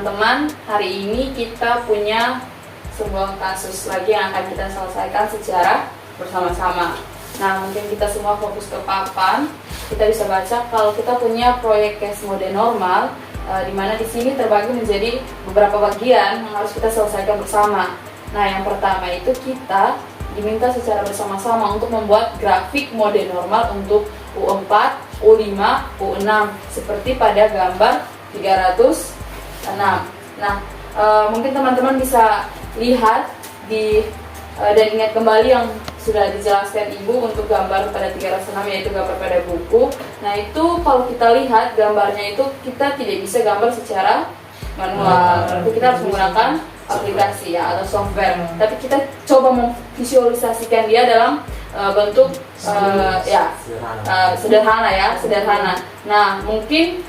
teman-teman, hari ini kita punya sebuah kasus lagi yang akan kita selesaikan secara bersama-sama. Nah, mungkin kita semua fokus ke papan. Kita bisa baca kalau kita punya proyek case mode normal, di mana di sini terbagi menjadi beberapa bagian yang harus kita selesaikan bersama. Nah, yang pertama itu kita diminta secara bersama-sama untuk membuat grafik mode normal untuk U4, U5, U6 seperti pada gambar 306. Nah, mungkin teman-teman bisa lihat dan ingat kembali yang sudah dijelaskan Ibu untuk gambar pada 306, yaitu gambar pada buku. Nah, itu kalau kita lihat gambarnya itu kita tidak bisa gambar secara manual. Berarti kita harus menggunakan aplikasi ya atau software. Tapi kita coba memvisualisasikan dia dalam bentuk sederhana. Nah, mungkin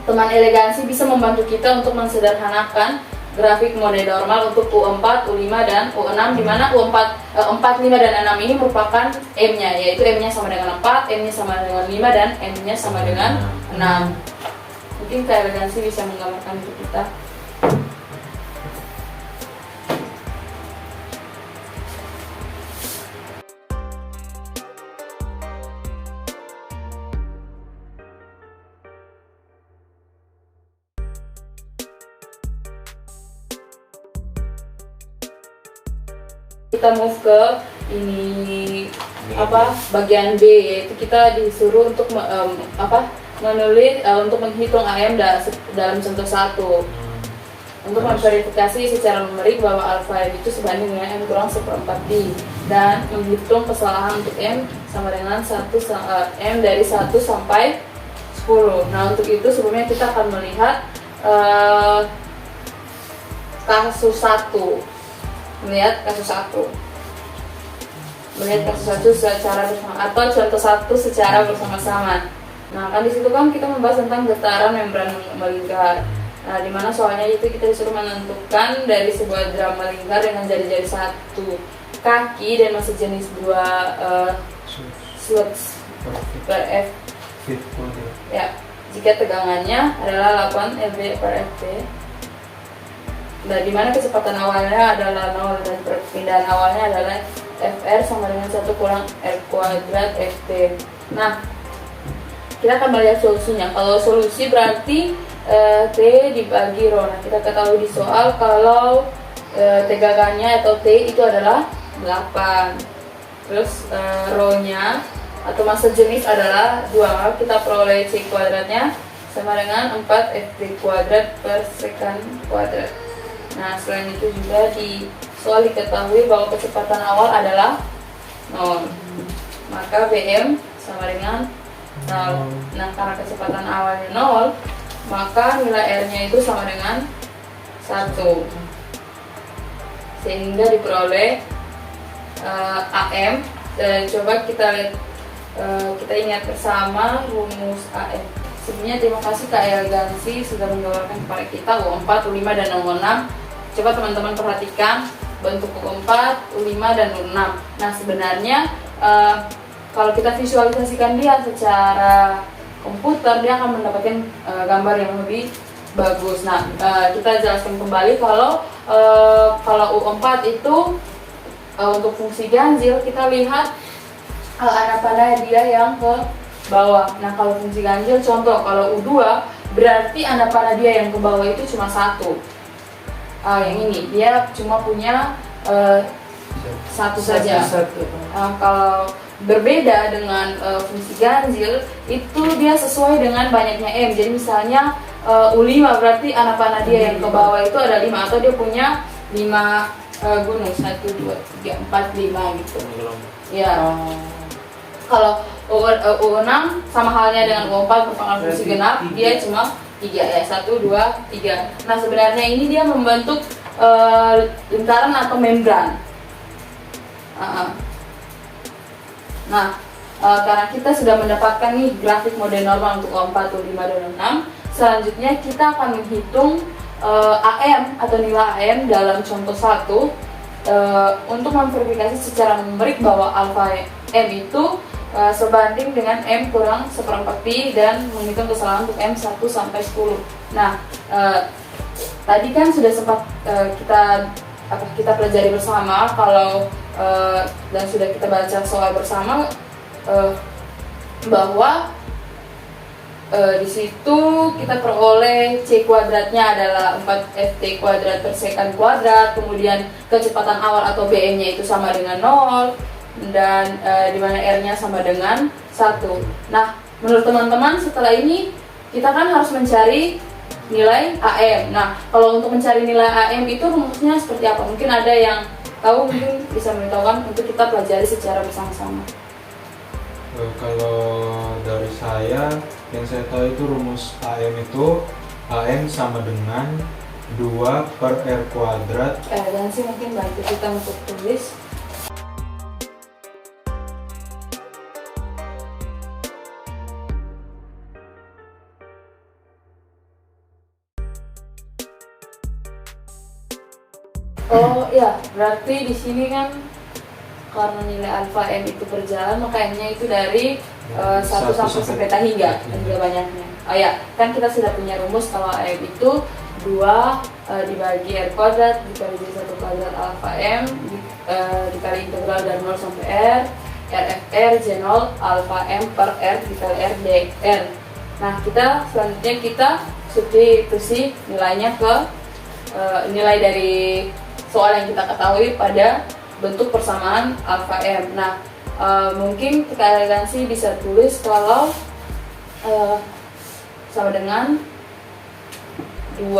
teman elegansi bisa membantu kita untuk mensederhanakan grafik mode normal untuk U4, U5 dan U6, di mana U4, 4, 5 dan 6 ini merupakan M-nya, yaitu M-nya sama dengan 4, M-nya sama dengan 5 dan M-nya sama dengan 6. Mungkin elegansi bisa menggambarkan untuk kita. Kita move ke bagian B, yaitu kita disuruh untuk menulis untuk menghitung AM dalam contoh 1 untuk memverifikasi secara numerik bahwa alfa itu sebanding dengan M kurang 1/4 D dan menghitung kesalahan untuk M sama dengan M dari 1 sampai 10. Nah, untuk itu sebelumnya kita akan melihat kasus 1. Melihat kasus 1 secara bersama atau contoh 1 secara bersama-sama. Nah, kan di situ kan kita membahas tentang getaran membran melingkar. Nah, di mana soalnya itu kita disuruh menentukan dari sebuah drum melingkar dengan jari-jari 1 kaki dan masih jenis 2 slots per F. Ya, jika tegangannya adalah 8 lb per Fp. Nah, di mana kecepatan awalnya adalah 0 dan perpindahan awalnya adalah Fr sama dengan 1 kurang R kuadrat Ft. Nah, kita akan melihat solusinya. Kalau solusi berarti T dibagi Rho. Nah, kita ketahui di soal kalau tegangannya atau T itu adalah 8. Terus Rho-nya atau massa jenis adalah 2. Kita peroleh C kuadratnya sama dengan 4 Ft kuadrat per sekon kuadrat. Nah, selain itu juga di soal diketahui bahwa kecepatan awal adalah 0. Maka Bm sama dengan 0. Nah, karena kecepatan awalnya 0, maka nilai R-nya itu sama dengan 1. Sehingga diperoleh AM. Dan coba kita lihat, kita ingat bersama rumus AM. Sebelumnya terima kasih Kak Elegansi sudah menggambarkan kepada kita U4, U5 dan U6. Coba teman-teman perhatikan bentuk U4, U5 dan U6. Nah, sebenarnya kalau kita visualisasikan dia secara komputer, dia akan mendapatkan gambar yang lebih bagus. Nah, kita jelaskan kembali kalau U4 itu untuk fungsi ganjil, kita lihat anak panah dia yang ke bawah. Nah, kalau fungsi ganjil, contoh kalau U2 berarti anak panah dia yang ke bawah itu cuma 1. Yang ini dia cuma punya 1 saja. Kalau berbeda dengan fungsi ganjil, itu dia sesuai dengan banyaknya M. Jadi misalnya U5 berarti anak panah dia yang ke bawah itu ada 5, atau dia punya 5 gunung 1, 2, 3, 4, 5 gitu. Ya. Kalau U6 sama halnya dengan U4 merupakan fungsi genap, dia cuma 3 ya, 1, 2, 3. Nah, sebenarnya ini dia membentuk lingkaran atau membran. Nah, karena kita sudah mendapatkan nih grafik mode normal untuk U4, U5 dan U6, selanjutnya kita akan menghitung AM atau nilai AM dalam contoh 1 untuk memverifikasi secara numerik bahwa alfa M itu sebanding dengan M kurang 1/4 pi dan menghitung kesalahan untuk M 1 sampai 10. Nah, tadi kan sudah sempat kita pelajari bersama kalau dan sudah kita baca soal bersama bahwa di situ kita peroleh C kuadratnya adalah 4ft kuadrat per sekon kuadrat, kemudian kecepatan awal atau BM-nya itu sama dengan 0, dan di mana R-nya sama dengan 1. Nah, menurut teman-teman setelah ini kita kan harus mencari nilai AM. Nah, kalau untuk mencari nilai AM itu rumusnya seperti apa? Mungkin ada yang tahu, mungkin bisa memberitahukan untuk kita pelajari secara bersama-sama. Kalau dari saya, yang saya tahu itu rumus AM itu AM sama dengan 2 per R kuadrat. Dan sih mungkin bantu kita untuk tulis. Oh ya, berarti di sini kan karena nilai alfa M itu berjalan, makanya itu dari 1 sampai beta hingga banyaknya. Oh ya, kan kita sudah punya rumus kalau M itu 2 dibagi R kuadrat dikali J1 kuadrat alfa M dikali integral dari 0 sampai R RFR J0 alfa M per R dikali R dr. Nah, selanjutnya kita substitusi nilainya ke nilai dari soal yang kita ketahui pada bentuk persamaan alfa M. Nah, mungkin kita elegansi bisa tulis kalau sama dengan 2.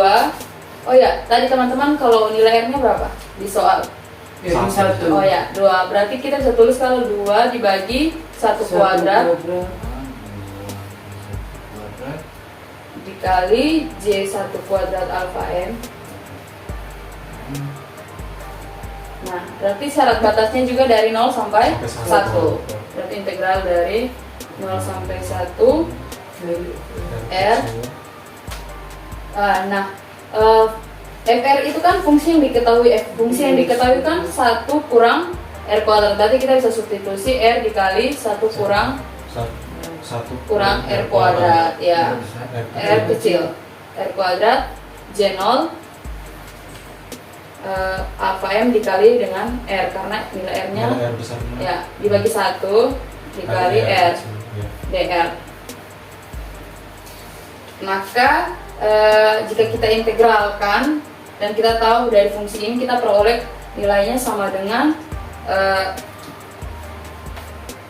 Oh ya, tadi teman-teman kalau nilai R-nya berapa di soal? 1. Oh ya, 2. Berarti kita bisa tulis kalau 2 dibagi 1 kuadrat dikali J1 kuadrat alfa M. Nah, berarti syarat batasnya juga dari 0 sampai 1. Berarti integral dari 0 sampai 1 R. FR itu kan fungsi yang diketahui. Fungsi yang diketahui kan 1 kurang R kuadrat. Berarti kita bisa substitusi R dikali 1 kurang R kuadrat. Ya, R kecil. R kuadrat J0 alfa M dikali dengan R, karena nilai R-nya ya dibagi 1 dikali R dr. Maka jika kita integralkan dan kita tahu dari fungsi ini, kita peroleh nilainya sama dengan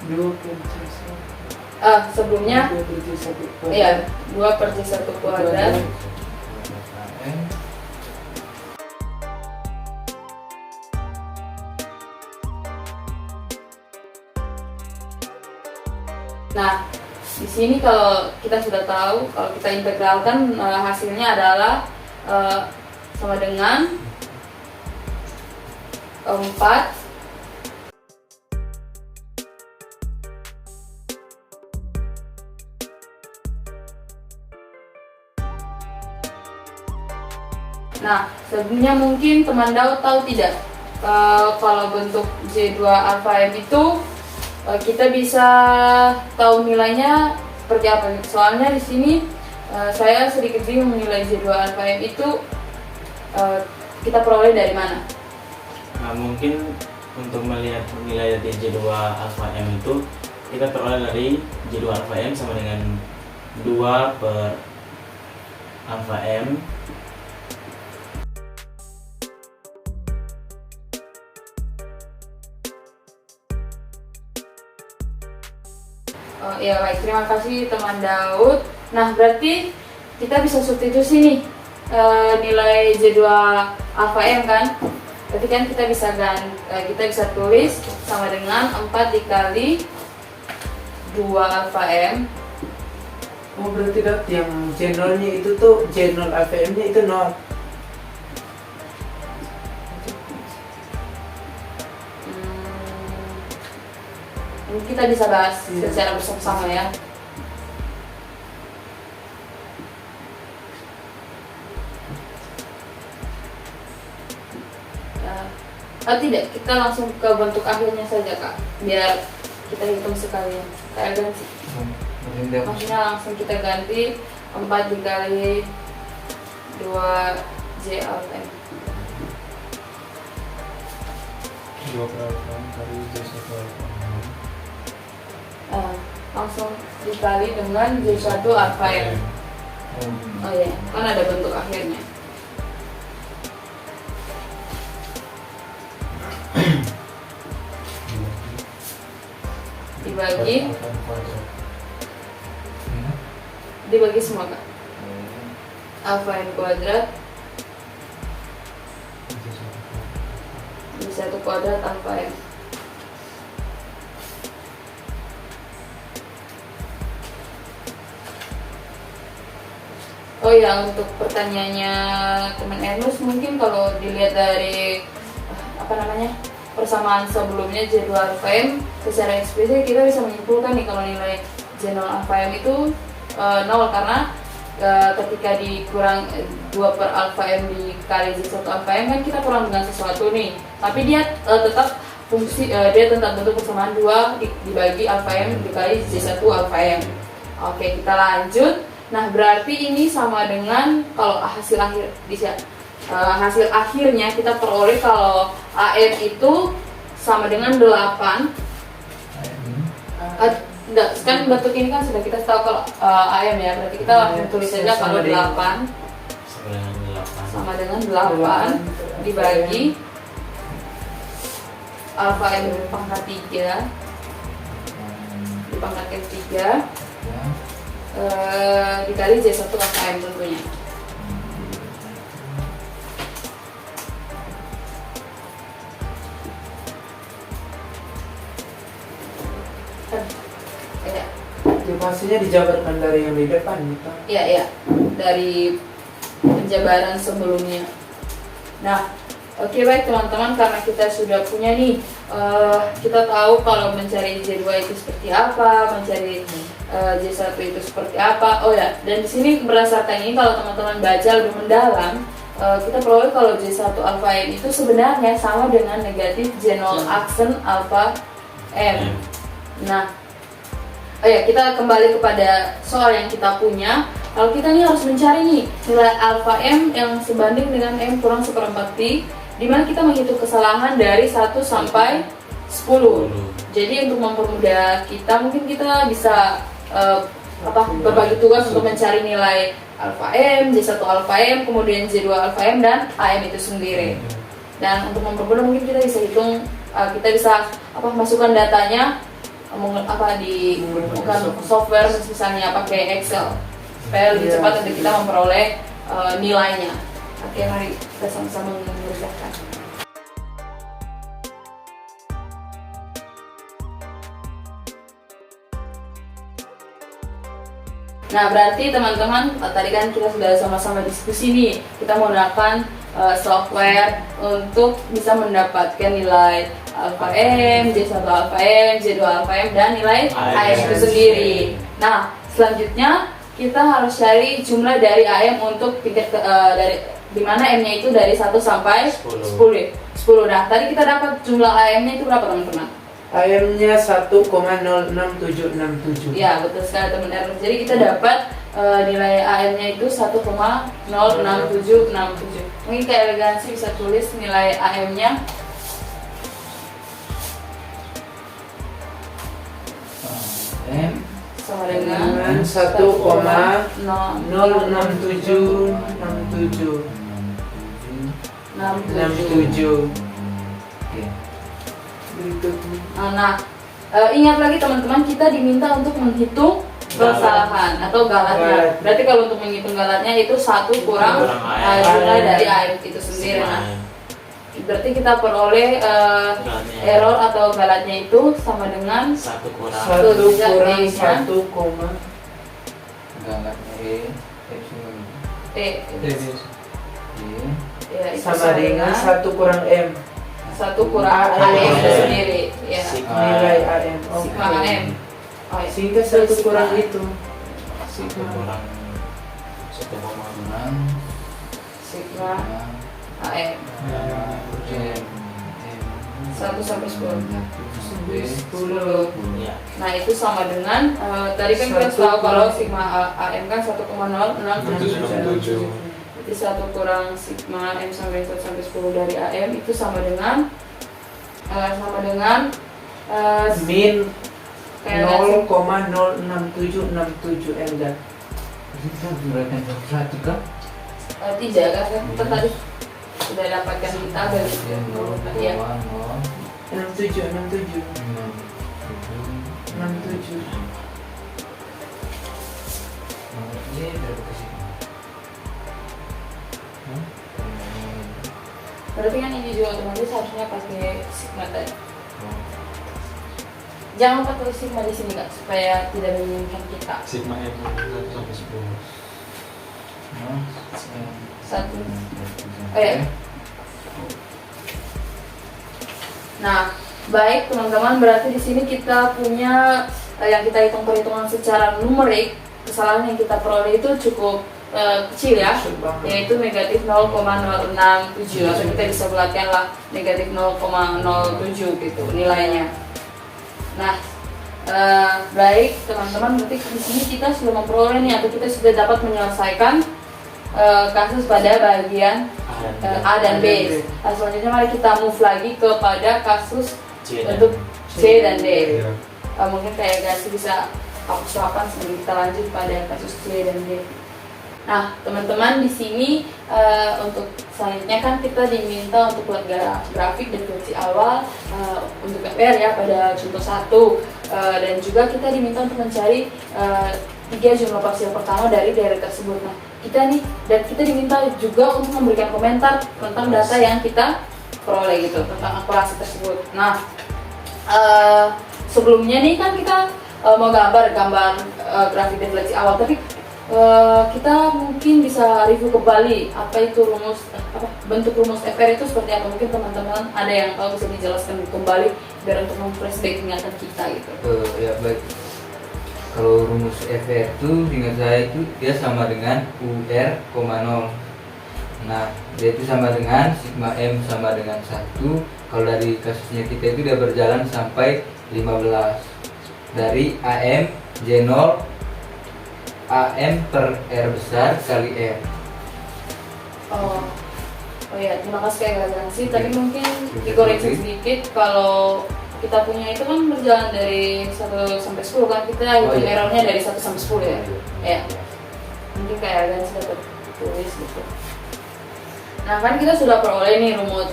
2 per J1 sebelumnya 2 per J1 kuadrat Nah, di sini kalau kita sudah tahu, kalau kita integralkan hasilnya adalah sama dengan 4 Nah, sebelumnya mungkin teman Daud tahu tidak kalau bentuk J2 alfa M itu kita bisa tahu nilainya seperti apa? Soalnya di sini saya sedikit bingung menilai J2 alfa M itu kita peroleh dari mana? Nah, mungkin untuk melihat nilai dari J2 alfa M itu kita peroleh dari J2 alfa M sama dengan 2 per alfa M Ya baik, terima kasih teman Daud. Nah, berarti kita bisa substitusi nih nilai J2 alfa M kan? Berarti kan kita bisa tulis sama dengan 4 dikali 2 alfa M. Oh, berarti dok yang J0-nya itu tuh J0 alfa M-nya itu 0. Kita bisa bahas secara bersama-sama ya. Tidak, kita langsung ke bentuk akhirnya saja kak, biar kita hitung sekalian. Kayak ganti. Maksudnya langsung kita ganti 4 dikali 2J alfa M. 2 per alfa M kali J1 alfa M. Langsung dikali dengan J1 alfa M. Oh iya, kan ada bentuk akhirnya. Dibagi Alfa M kuadrat. dibagi semua Kak. Alfa M kuadrat J1 kuadrat alfa M. Oh ya, untuk pertanyaannya teman Ernus, mungkin kalau dilihat dari persamaan sebelumnya J2 alfa M, secara eksplisit kita bisa menyimpulkan nih kalau nilai J0 alfa M itu 0, karena ketika dikurang 2 per alfa M dikali J1 alfa M kan kita kurang dengan sesuatu nih, tapi dia tetap dia tetap bentuk persamaan 2 dibagi alfa M dikali J1 alfa M. Oke, kita lanjut. Nah, berarti ini sama dengan kalau hasil akhirnya kita peroleh kalau AM itu sama dengan 8. Kan bentuk ini kan sudah kita tahu kalau AM ya, berarti kita langsung tulis saja kalau 8 sama dengan 8 dibagi alfa M pangkat 3 dipangkatkan 3 dikali J1 alfa M tentunya. Ya. Pastinya dijabarkan dari yang di depan gitu. Iya, dari penjabaran sebelumnya. Nah, oke, baik teman-teman, karena kita sudah punya nih, kita tahu kalau mencari J2 itu seperti apa, mencari J1 itu seperti apa. Oh ya, dan di sini berdasarkan ini kalau teman-teman baca lebih mendalam, kita peroleh kalau J1 alfa M itu sebenarnya sama dengan negatif J0 aksen alfa M. Nah, oh ya, kita kembali kepada soal yang kita punya. Kalau kita nih harus mencari nih nilai alfa M yang sebanding dengan M kurang 1/4 Pi, di mana kita menghitung kesalahan dari 1 sampai 10. Jadi untuk mempermudah kita, mungkin kita bisa berbagi tugas untuk mencari nilai alfa M, J1 alfa M, kemudian J2 alfa M, dan AM itu sendiri. Dan untuk mempermudah mungkin kita bisa hitung, kita bisa masukkan datanya di software, misalnya pakai Excel, supaya lebih cepat untuk kita memperoleh nilainya. Oke, mari kita sama-sama mengerjakan. Nah, berarti teman-teman, tadi kan kita sudah sama-sama diskusi nih, kita menggunakan software untuk bisa mendapatkan nilai alfa M, J1 alfa M, J2 alfa M, dan nilai AM itu sendiri. Nah, selanjutnya kita harus cari jumlah dari AM untuk tingkat dari dimana M-nya itu dari 1 sampai 10. Nah, tadi kita dapat jumlah AM-nya itu berapa teman-teman? AM-nya 1,06767. Ya, betul sekali teman Ernus. Jadi kita dapat nilai AM-nya itu 1,06767. Mungkin kayak elegansi bisa tulis nilai AM-nya sama dengan 1,06767. Nah, ingat lagi teman-teman, kita diminta untuk menghitung kesalahan atau galatnya. Berarti kalau untuk menghitung galatnya itu 1 kurang jumlah dari AM itu sendiri. Nah, berarti kita peroleh error atau galatnya itu sama dengan 1 kurang 1 kurang 1, ya, itu sama dengan 1 kurang M. 1 kurang AM itu sendiri. Ya. Nilai AM. Sigma AM. Oh, ya. Sehingga 1 kurang itu. 1 kurang 1,6 Sigma AM 1 sampai 10. 10. ya. Nah, itu sama dengan tadi kan kita tahu kalau sigma AM kan 1,067. Jadi 1 kurang sigma M sampai 1 sampai 10 dari AM itu sama dengan min kayak nggak sih? 0,06767 M dan kita gunakan satu kan? Tidak kan kita tadi sudah dapatkan kita dari ya. 67 ini berapa ke sini? Berarti kan ini juga otomatis harusnya pakai sigma tadi. Jangan lupa tulis sigma di sini kak supaya tidak membingungkan kita. Sigma M 1 sampai 10. Satu. Oh ya. Nah, baik teman-teman, berarti di sini kita punya yang kita hitung perhitungan secara numerik, kesalahan yang kita peroleh itu cukup kecil ya, yaitu negatif 0,067 atau kita bisa bulatkan lah negatif 0,07 gitu nilainya. Nah, baik teman-teman, berarti di sini kita sudah memperoleh nih atau kita sudah dapat menyelesaikan kasus pada bagian A dan B. Nah, selanjutnya mari kita move lagi kepada kasus untuk C dan D. Ya. Mungkin kayak Gasi bisa hapus lapan sebelum kita lanjut pada kasus C dan D. Nah, teman-teman di sini untuk selanjutnya kan kita diminta untuk buat grafik definisi awal untuk FR ya pada contoh 1 dan juga kita diminta untuk mencari 3 jumlah parsial pertama dari daerah tersebut. Nah, kita diminta juga untuk memberikan komentar tentang data yang kita peroleh gitu, tentang akurasi tersebut. Nah, sebelumnya nih kan kita mau gambar grafik definisi awal, tapi kita mungkin bisa review kembali apa itu bentuk rumus FR itu seperti apa. Mungkin teman-teman ada yang tahu bisa dijelaskan kembali biar untuk memflashback ingatan kita gitu. Ya baik. Kalau rumus FR itu ingat saya itu dia sama dengan UR, 0. Nah, dia itu sama dengan sigma M sama dengan 1. Kalau dari kasusnya kita itu dia berjalan sampai 15. Dari AM J0 AM per R besar kali R. Oh ya, terima kasih kayak Gasi. Tadi mungkin dikoreksi sedikit kalau kita punya itu kan berjalan dari 1 sampai 10 kan, kita hitung errornya dari 1 sampai 10 ya. Ya. Mungkin kayak Gasi dapat tulis gitu. Nah, kan kita sudah peroleh nih rumus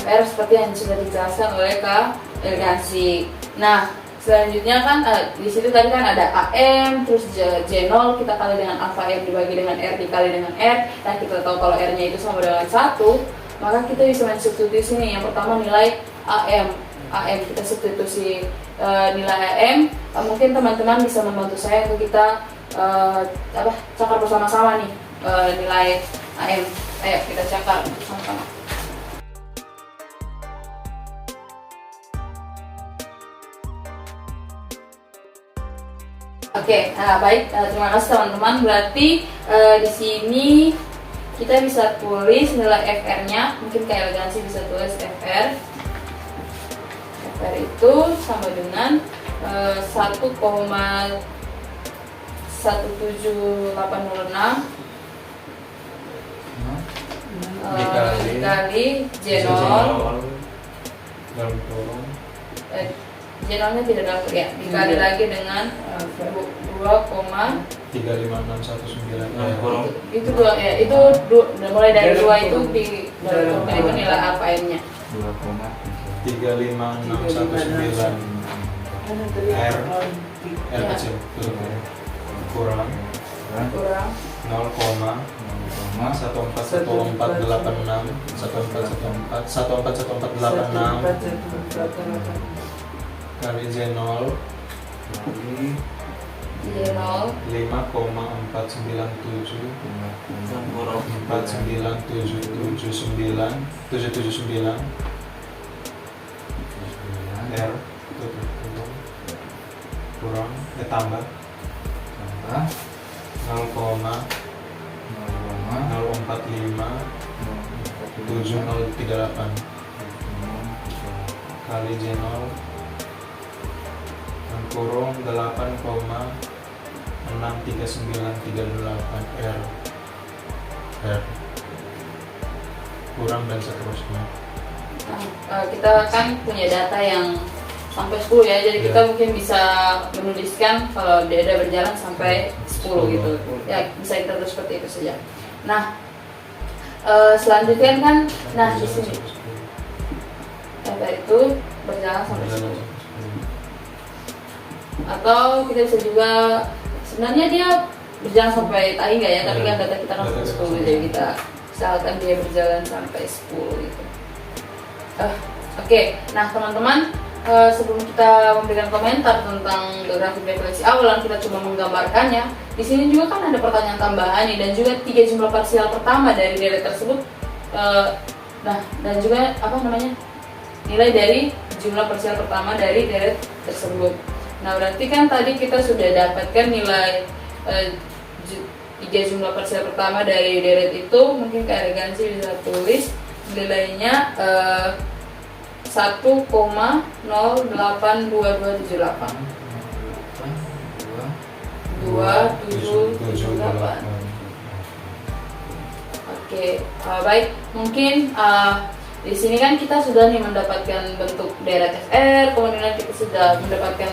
FR seperti yang sudah dijelaskan oleh Kak Elgansi. Nah, selanjutnya kan di situ tadi kan ada AM terus J0 kita kali dengan alpha M dibagi dengan R dikali dengan R. Nah, kita tahu kalau R-nya itu sama dengan 1, maka kita bisa mensubstitusi nih. Yang pertama nilai AM kita substitusi nilai AM. Mungkin teman-teman bisa membantu saya untuk kita cakar bersama-sama nih nilai AM. Ayo kita cakar bersama-sama. Oke, baik, terima kasih teman-teman. Berarti di sini kita bisa tulis nilai FR-nya. Mungkin kayak elegansi bisa tulis FR itu sama dengan 1,1786 dikali J0 dalam kurung J0-nya tidak dapat ya, dikali lagi dengan 2,35619 itu dua ya, itu mulai dari 2 itu itu nilai alpha M-nya 35619 R kecil kurang 0,14148614146 kali J0 5,49749 R kurang tambah 0,0457038 kali J0 kurung 8,63938 R FR kurang dan seterusnya. Nah, kita kan punya data yang sampai 10 ya, jadi kita Ya. mungkin bisa menuliskan kalau data berjalan sampai 10 gitu. Ya, bisa kita tulis seperti itu saja. Nah, selanjutnya kan, nah di sini data itu berjalan sampai 10. Atau kita bisa juga, sebenarnya dia berjalan sampai tadi nggak ya, tapi kan data kita kan sampai 10, jadi kita misalkan dia berjalan sampai 10 gitu. Oke, nah teman-teman, sebelum kita memberikan komentar tentang grafik defleksi awalan, kita cuma menggambarkannya. Di sini juga kan ada pertanyaan tambahan nih, dan juga 3 jumlah parsial pertama dari deret tersebut. Nah, dan juga apa namanya, nilai dari jumlah parsial pertama dari deret tersebut. Nah, berarti kan tadi kita sudah dapatkan nilai 3 jumlah parsial pertama dari deret itu. Mungkin Kak Elegansi bisa tulis nilainya 1,082278 2778. Oke, baik. Mungkin di sini kan kita sudah nih mendapatkan bentuk deret FR, kemudian kita sudah mendapatkan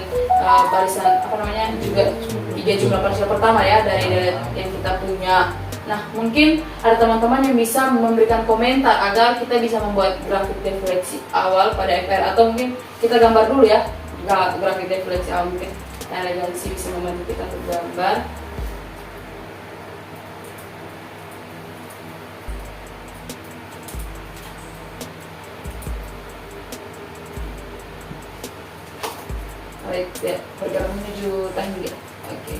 barisan apa namanya juga 3 jumlah parsial pertama ya dari deret yang kita punya. Nah, mungkin ada teman-teman yang bisa memberikan komentar agar kita bisa membuat grafik defleksi awal pada FR, atau mungkin kita gambar dulu ya grafik defleksi awal. Mungkin Elegansi bisa membantu kita untuk gambar. Baik, ya, bergerak menuju tangga. Oke.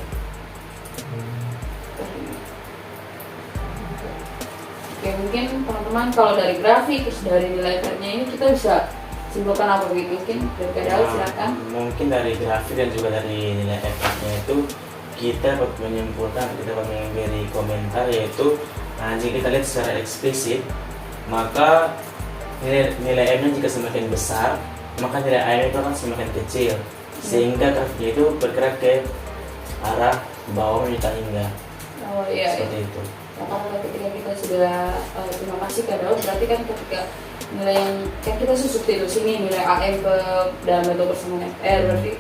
Oke, mungkin teman-teman kalau dari grafik terus dari nilai FR-nya ini kita bisa simpulkan apa begitu? Mungkin dari Kak Daud, silakan. Mungkin dari grafik dan juga dari nilai FR-nya itu kita dapat menyimpulkan, kita dapat memberi komentar, yaitu jika kita lihat secara eksplisit, maka nilai M-nya jika semakin besar, maka nilai A itu akan semakin kecil, sehingga grafiknya itu bergerak ke arah bawah menuju hingga. Oh iya, Seperti itu. Nah, kalau ketika kita sudah terima kasih Kak Daud, berarti kan ketika nilai yang kita susut itu sini nilai AM ke dalam bentuk persamaan FR, berarti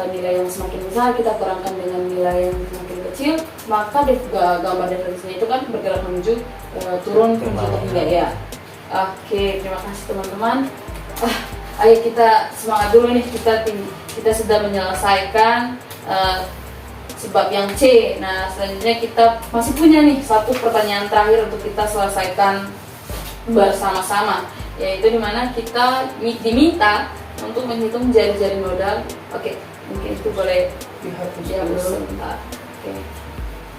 nilai yang semakin besar kita kurangkan dengan nilai yang semakin kecil, maka gambar defleksinya itu kan bergerak menuju turun ke hingga ya. Oke, terima kasih teman-teman. Ayo kita semangat dulu nih, kita sudah menyelesaikan sebab yang C. Nah, selanjutnya kita masih punya nih satu pertanyaan terakhir untuk kita selesaikan bersama-sama, yaitu dimana kita diminta untuk menghitung jari-jari nodal. Oke, mungkin itu boleh dihapus sebentar. Oke.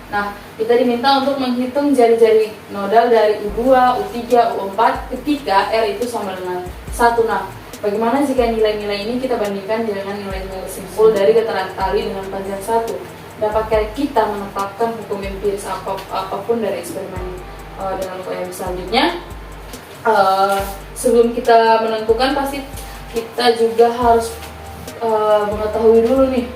Nah, kita diminta untuk menghitung jari-jari nodal dari U2, U3, U4 ketika R itu sama dengan 1. Nah, bagaimana jika nilai-nilai ini kita bandingkan dengan nilai-nilai simpul dari getaran tali dengan panjang 1? Dapatkah kita menetapkan hukum empiris apapun dari eksperimen dengan UM selanjutnya? Sebelum kita menentukan, pasti kita juga harus mengetahui dulu nih,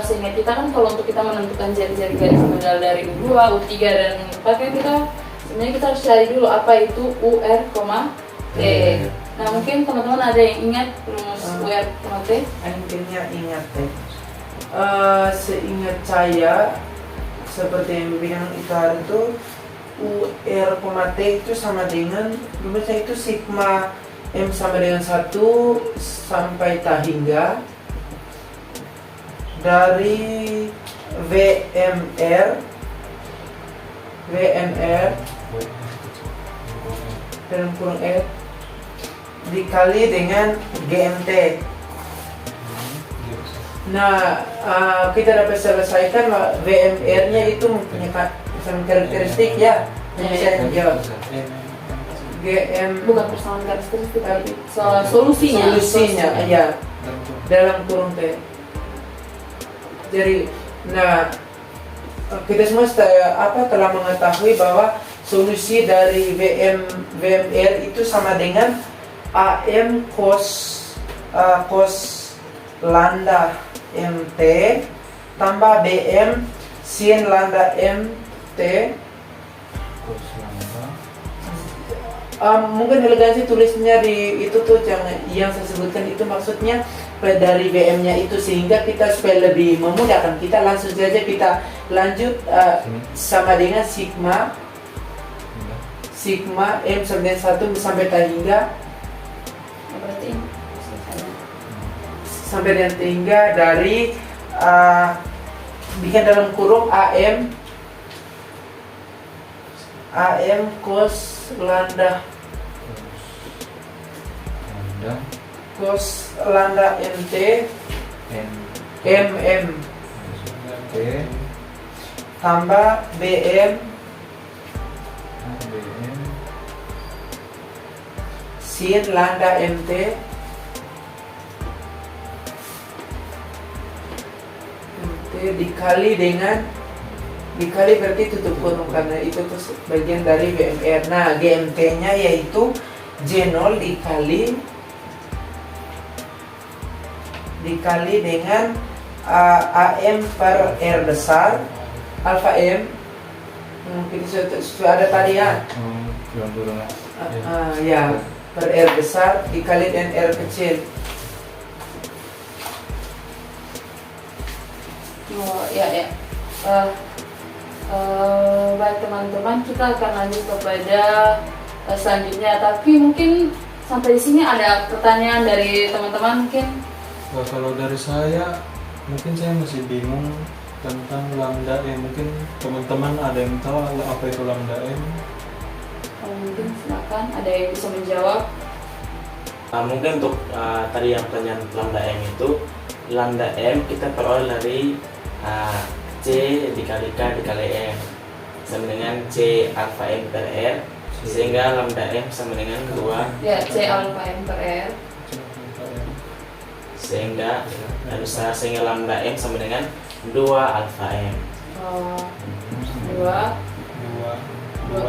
sehingga kita kan kalau untuk kita menentukan jari-jari garis modal dari U2, U3 dan U4 kan sebenarnya kita harus cari dulu apa itu UR, T. Nah, mungkin teman-teman ada yang ingat rumus UR, T? Akhirnya ingat seingat saya seperti yang bilang Ikar itu UR, T itu sama dengan rumusnya itu sigma M sama dengan 1 sampai hingga dari VMR dalam kurung R dikali dengan GMT. Nah, kita dapat selesaikan VMR-nya itu mempunyai karakteristik ya. Saya jawab. GM Bukan persamaan karakteristik, tapi solusinya. Solusinya, ya, dalam kurung T. Jadi, nah, kita semua telah mengetahui bahwa solusi dari VMR itu sama dengan AM cos lambda MT tambah BM sin lambda MT Kos lambda. Mungkin elegansi tulisnya di itu tuh yang saya sebutkan itu maksudnya dari BM-nya itu, sehingga kita supaya lebih memudahkan kita langsung saja kita lanjut sama dengan sigma M sama dengan 1 sampai hingga Berarti ini sampai dengan hingga dari bikin dalam kurung AM cos lambda lambda cos lambda MT n MM t tambah BM bm sin lambda MT dikali berarti tutup kurung karena itu tuh bagian dari BMR. Nah, GMT-nya yaitu J0 dikali dengan AM per R besar alfa M, mungkin sudah ada tadi ya. kurang Ya, per R besar dikali dengan R kecil. Oh ya. Baik teman-teman, kita akan lanjut kepada selanjutnya. Tapi mungkin sampai di sini ada pertanyaan dari teman-teman mungkin. Nah, kalau dari saya, mungkin saya masih bingung tentang lambda M. Mungkin teman-teman ada yang tahu apa itu lambda M? Mungkin silakan ada yang bisa menjawab. Mungkin untuk tadi yang pertanyaan lambda M itu, lambda M kita peroleh dari C dikali K dikali M sama dengan C alfa M per R, sehingga lambda M sama dengan 2 Ya, C alfa M per R. sehingga lambda M sama dengan 2 alfa M. 2 Dua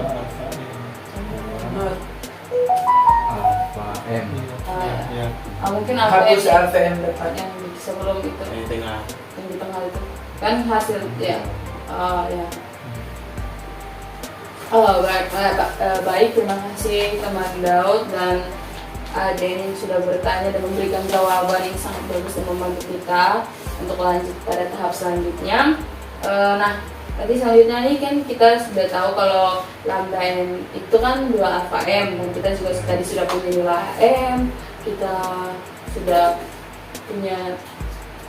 alfa M. alfa m Ya. mungkin alfa M Hapus alfa M depan. yang di sebelum itu, Yang tengah. yang di tengah itu kan hasil ya. Ya. Baik, terima kasih teman Daud dan Aden yang sudah bertanya dan memberikan jawaban yang sangat bagus dan membantu kita untuk lanjut pada tahap selanjutnya. Nah, tadi selanjutnya ini kan kita sudah tahu kalau lambda M itu kan 2 alfa M, dan kita juga tadi sudah punya nilai M, kita sudah punya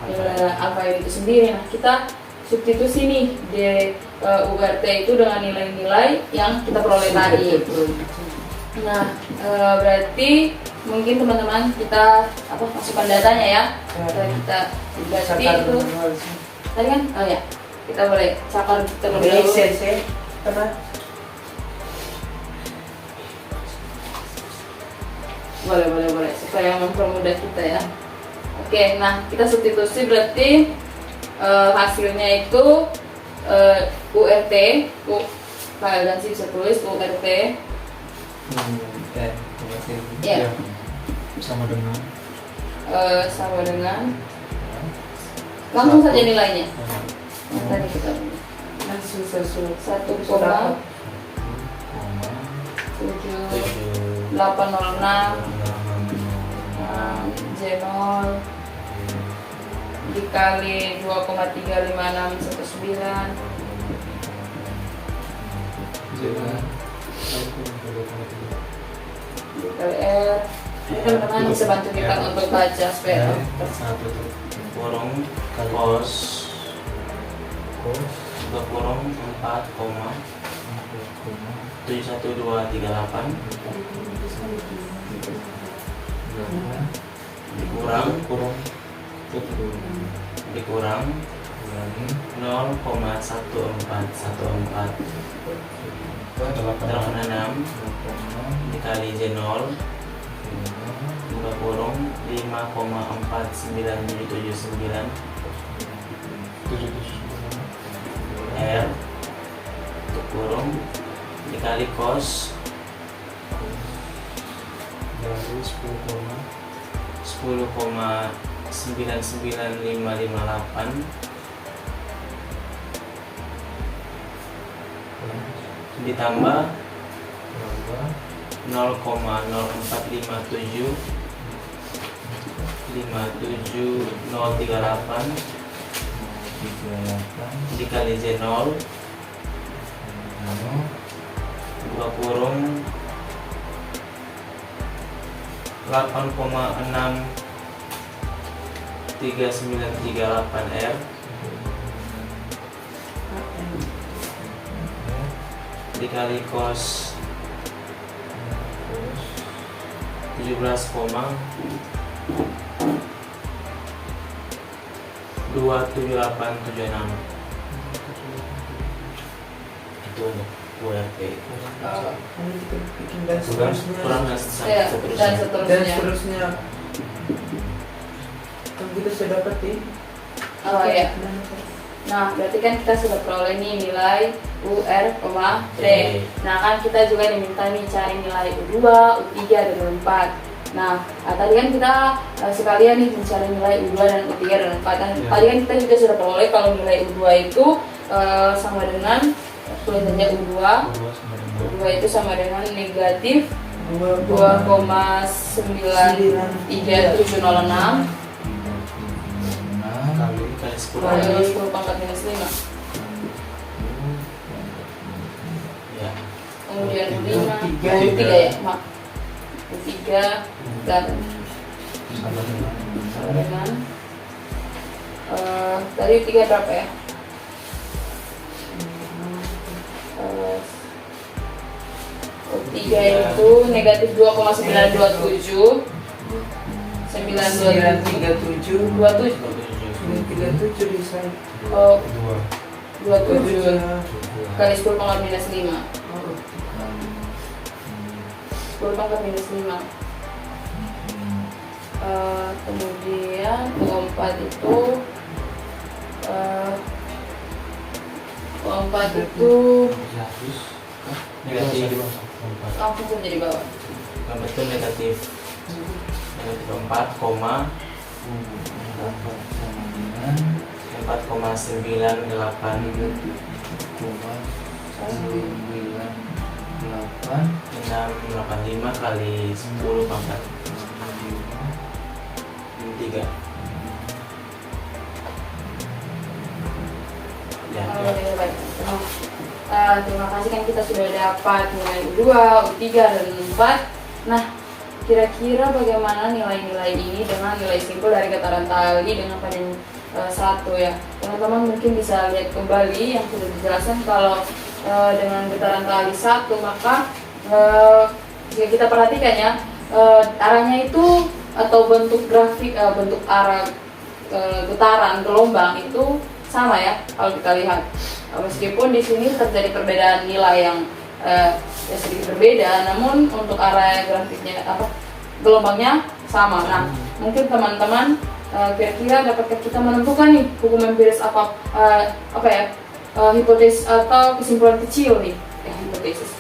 nilai alfa M itu sendiri. Nah, kita substitusi nih di URT itu dengan nilai-nilai yang kita peroleh tadi. Nah, berarti mungkin teman-teman kita masukkan datanya ya. Kita berarti itu tadi kan, ya kita boleh cakar terlebih dahulu. CC karena Boleh supaya mempermudah kita ya. Oke, nah kita substitusi berarti hasilnya itu URT, kalian sih bisa tulis URT ya, Sama dengan sama dengan langsung saja nilainya. Yang tadi kita langsung sesuai 1,7806 J0 dikali 2,35619 dikali R. Teman-teman bisa bantu kita untuk baca supaya satu tuh. Kurung cos kurung 4,71238 dikurang 0,141486 dikali J0 buka kurung 5,49779 R tutup kurung dikali cos Dari 10,999558 ditambah 0,0457 57038 dikali Z0 buka kurung 8,63938 R dikali cos 17,27876 itu untuk URT Nanti kita bikin dan kurang seterusnya. Ya, seterusnya. dan Dan seterusnya. seterusnya. Kan kita sudah dapat nih. Oh ya. Nah, berarti kan kita sudah peroleh nih nilai UR, D. Nah, kan kita juga diminta nih cari nilai U2, U3, dan U4. Nah, tadi kan kita sekalian nih mencari nilai U2 dan U3 dan U4. Dan Ya. tadi kan kita juga sudah peroleh kalau nilai U2 itu sama dengan tulis saja U2. U2 itu sama dengan negatif 2,93706 Kali 10 kali 10 pangkat minus 5. ya. Kemudian U5, U3 U3 ya, maaf. U3 dan Sama dengan sama dengan tadi U3 berapa ya? U3 itu negatif 2,927 927 937 di sana. oh, 2 27 kali 10 pangkat minus 5 10 pangkat minus 5 kemudian U4 itu U4 itu Negatif langsung saja di bawah yang betul negatif 4, 685 kali 10 pangkat 3 ya. ya, baik. Terima kasih kan kita sudah dapat nilai U2, U3, dan U4. Nah, kira-kira bagaimana nilai-nilai ini dengan nilai simpul dari getaran tali dengan panjang 1 ya. Teman-teman mungkin bisa lihat kembali yang sudah dijelaskan kalau dengan getaran tali 1 maka jika kita perhatikan ya arahnya itu atau bentuk grafik bentuk arah getaran gelombang itu sama ya kalau kita lihat. Meskipun di sini terjadi perbedaan nilai yang ya sedikit berbeda, namun untuk arah grafiknya gelombangnya sama. Nah, mungkin teman-teman kira-kira dapatkah kita menemukan nih hukum empiris hipotesis atau kesimpulan kecil nih? Hipotesis.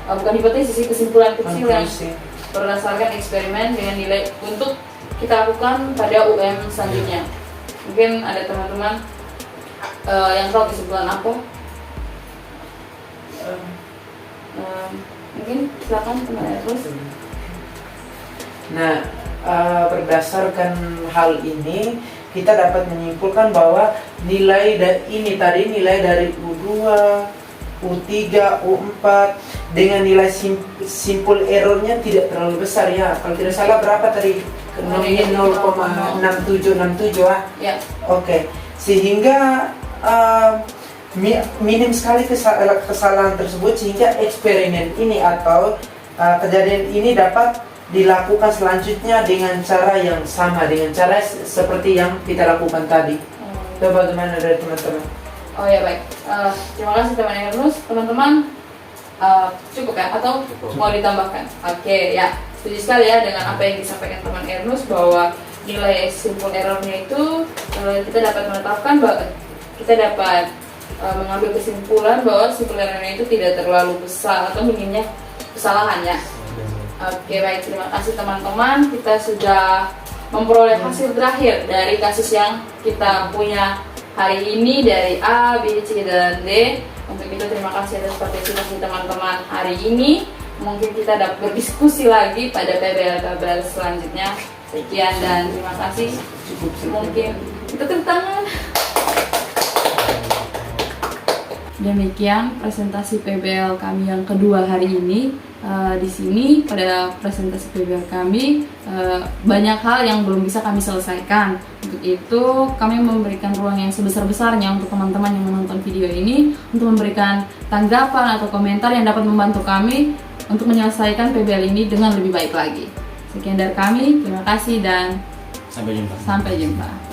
Bukan hipotesis sih, kesimpulan kecil yang berdasarkan eksperimen dengan nilai untuk kita lakukan pada UM selanjutnya. Mungkin ada teman-teman yang tahu kesimpulan apa? Mungkin silakan teman Erus. Nah, berdasarkan hal ini kita dapat menyimpulkan bahwa nilai ini tadi nilai dari U2, U3, U4 dengan nilai simpul errornya tidak terlalu besar ya. Kalau tidak salah berapa tadi? 0,6767 Ya. Oke. Sehingga minim sekali kesalahan tersebut sehingga eksperimen ini atau kejadian ini dapat dilakukan selanjutnya dengan cara yang sama, dengan cara seperti yang kita lakukan tadi. Itu bagaimana dari teman-teman? Oh ya baik. Terima kasih teman Ernus. Teman-teman cukup ya atau Cukup. mau ditambahkan? Oke ya. Setuju sekali ya dengan apa yang disampaikan teman Ernus bahwa nilai simpul errornya itu kita dapat menetapkan bahwa kita dapat mengambil kesimpulan bahwa simpul errornya itu tidak terlalu besar atau minimnya kesalahan ya. Oke baik, terima kasih teman-teman. Kita sudah memperoleh hasil terakhir dari kasus yang kita punya hari ini dari A, B, C, dan D. Untuk itu terima kasih atas partisipasi teman-teman hari ini. Mungkin kita dapat berdiskusi lagi pada PBL selanjutnya. Sekian dan terima kasih. Cukup Mungkin kita tepuk tangan. Demikian presentasi PBL kami yang kedua hari ini. Di sini pada presentasi PBL kami banyak hal yang belum bisa kami selesaikan. Untuk itu kami memberikan ruang yang sebesar-besarnya untuk teman-teman yang menonton video ini untuk memberikan tanggapan atau komentar yang dapat membantu kami untuk menyelesaikan PBL ini dengan lebih baik lagi. Sekian dari kami, terima kasih dan Sampai jumpa. sampai jumpa.